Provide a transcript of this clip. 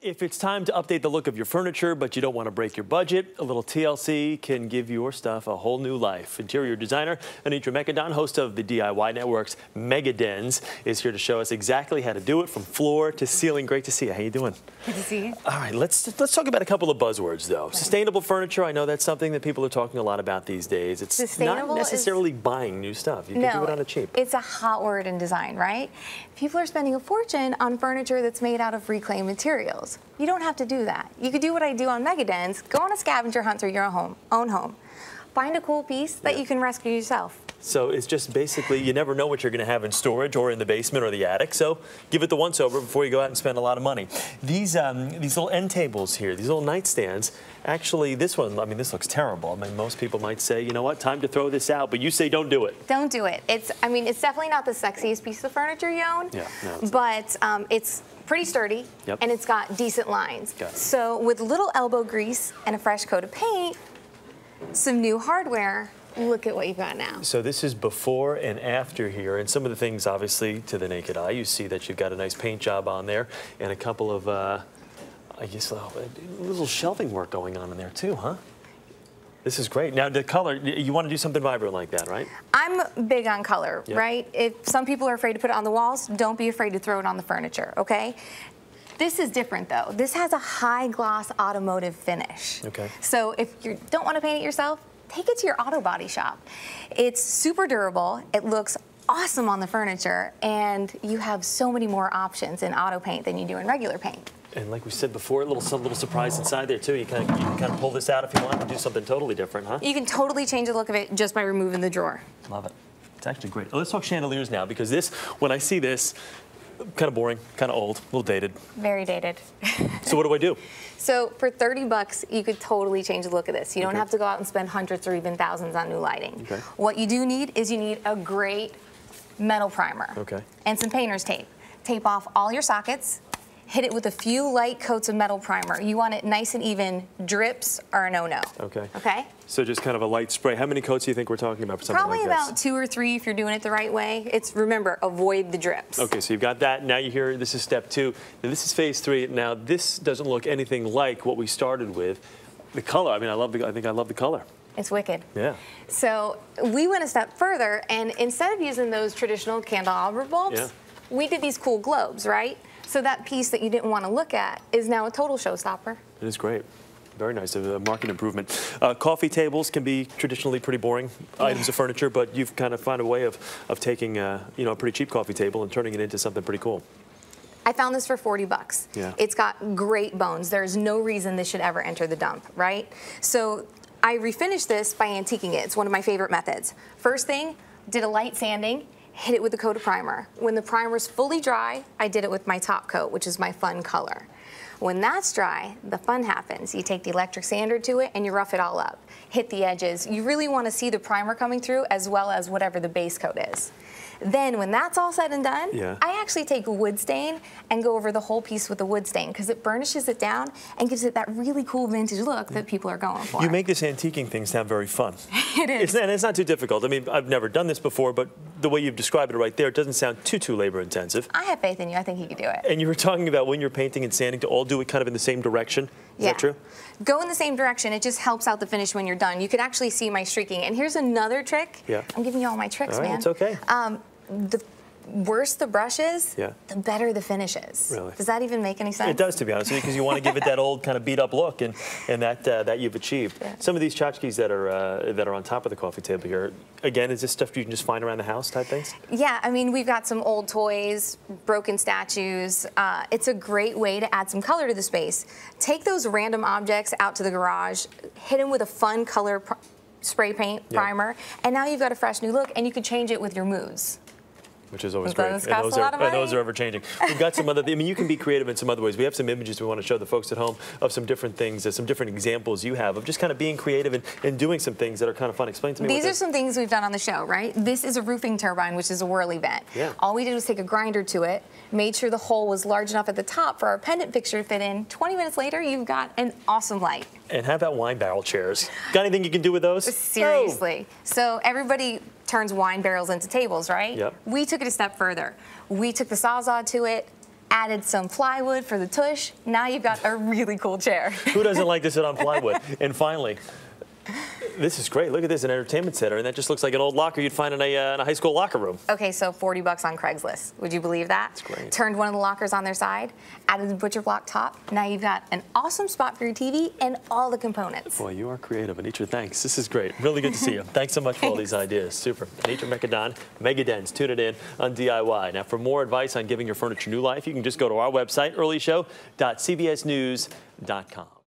If it's time to update the look of your furniture, but you don't want to break your budget, a little TLC can give your stuff a whole new life. Interior designer Anitra Mecadon, host of the DIY Network's Megadens, is here to show us exactly how to do it from floor to ceiling. Great to see you. How you doing? Good to see you. All right, let's talk about a couple of buzzwords, though. Okay. Sustainable furniture, I know that's something that people are talking a lot about these days. It's not necessarily buying new stuff. You can do it on the cheap. It's a hot word in design, right? People are spending a fortune on furniture that's made out of reclaimed materials. You don't have to do that. You could do what I do on Megadens, go on a scavenger hunt through your own home. Find a cool piece that you can rescue yourself. So it's just basically, you never know what you're going to have in storage or in the basement or the attic, so give it the once-over before you go out and spend a lot of money. These little end tables here, these little nightstands, actually this one, I mean, this looks terrible. I mean, most people might say, you know what, time to throw this out, but you say don't do it. Don't do it. It's definitely not the sexiest piece of furniture you own, but it's pretty sturdy, and it's got decent lines. So with little elbow grease and a fresh coat of paint, some new hardware, look at what you've got now. So this is before and after here, and some of the things, obviously, to the naked eye, you see that you've got a nice paint job on there, and a couple of, I guess, a little shelving work going on in there too, huh? This is great. Now, the color, you want to do something vibrant like that, right? I'm big on color, right? If some people are afraid to put it on the walls, don't be afraid to throw it on the furniture, okay? This is different, though. This has a high gloss automotive finish. Okay. So if you don't want to paint it yourself, take it to your auto body shop. It's super durable. It looks awesome on the furniture, and you have so many more options in auto paint than you do in regular paint. And like we said before, a little surprise inside there too. You can kind of pull this out if you want and do something totally different, huh? You can totally change the look of it just by removing the drawer. Love it. It's actually great. Let's talk chandeliers now, because this, when I see this, kind of boring, kind of old, a little dated. Very dated. So what do I do? So for 30 bucks, you could totally change the look of this. You don't have to go out and spend hundreds or even thousands on new lighting. What you do need is you need a great metal primer and some painter's tape. Tape off all your sockets. Hit it with a few light coats of metal primer. You want it nice and even. Drips are a no-no. Okay? So just kind of a light spray. How many coats do you think we're talking about for something like this? Probably about 2 or 3 if you're doing it the right way. Remember, avoid the drips. Okay, so you've got that. Now you hear this is step 2. Now this is phase 3. Now this doesn't look anything like what we started with. The color, I mean, I think I love the color. It's wicked. Yeah. So we went a step further, and instead of using those traditional candelabra bulbs, we did these cool globes, right? So that piece that you didn't want to look at is now a total showstopper. It is great. Very nice, a market improvement. Coffee tables can be traditionally pretty boring items of furniture, but you've kind of found a way of taking a pretty cheap coffee table and turning it into something pretty cool. I found this for 40 bucks. It's got great bones. There's no reason this should ever enter the dump, right? So I refinished this by antiquing it. It's one of my favorite methods. First thing, did a light sanding. Hit it with a coat of primer. When the primer's fully dry, I did it with my top coat, which is my fun color. When that's dry, the fun happens. You take the electric sander to it and you rough it all up. Hit the edges. You really want to see the primer coming through as well as whatever the base coat is. Then when that's all said and done, I actually take wood stain and go over the whole piece with the wood stain because it burnishes it down and gives it that really cool vintage look that people are going for. You make this antiquing thing sound very fun. It is. And it's not too difficult. I mean, I've never done this before, but the way you've described it right there, it doesn't sound too labor intensive. I have faith in you. I think you could do it. And you were talking about when you're painting and sanding to all do it kind of in the same direction. Is that true? Go in the same direction. It just helps out the finish when you're done. You can actually see my streaking. And here's another trick. I'm giving you all my tricks, man. It's okay. The worse the brush is, the better the finish is. Really? Does that even make any sense? It does, to be honest with you, because you want to give it that old kind of beat-up look, and that you've achieved. Some of these tchotchkes that are on top of the coffee table here, again, is this stuff you can just find around the house type things? Yeah, I mean, we've got some old toys, broken statues. It's a great way to add some color to the space. Take those random objects out to the garage, hit them with a fun color spray paint primer, and now you've got a fresh new look, and you can change it with your moods. Which is always great. And those are ever changing. We've got some other, I mean, you can be creative in some other ways. We have some images we want to show the folks at home of some different things, some different examples you have of just kind of being creative and doing some things that are kind of fun. Explain to me. These are some things we've done on the show, right? This is a roofing turbine, which is a whirly vent. All we did was take a grinder to it, made sure the hole was large enough at the top for our pendant fixture to fit in. 20 minutes later, you've got an awesome light. And how about wine barrel chairs? Got anything you can do with those? Seriously. So everybody turns wine barrels into tables, right? We took it a step further. We took the Sawzall to it, added some plywood for the tush. Now you've got a really cool chair. Who doesn't like to sit on plywood? And finally, this is great. Look at this, an entertainment center, and that just looks like an old locker you'd find in a high school locker room. Okay, so 40 bucks on Craigslist. Would you believe that? That's great. Turned one of the lockers on their side, added the butcher block top. Now you've got an awesome spot for your TV and all the components. Boy, you are creative, Anitra. Thanks. This is great. Really good to see you. Thanks so much for all these ideas. Super. Anitra Mecadon, Megadens. Tune it in on DIY. Now, for more advice on giving your furniture new life, you can just go to our website, earlyshow.cbsnews.com.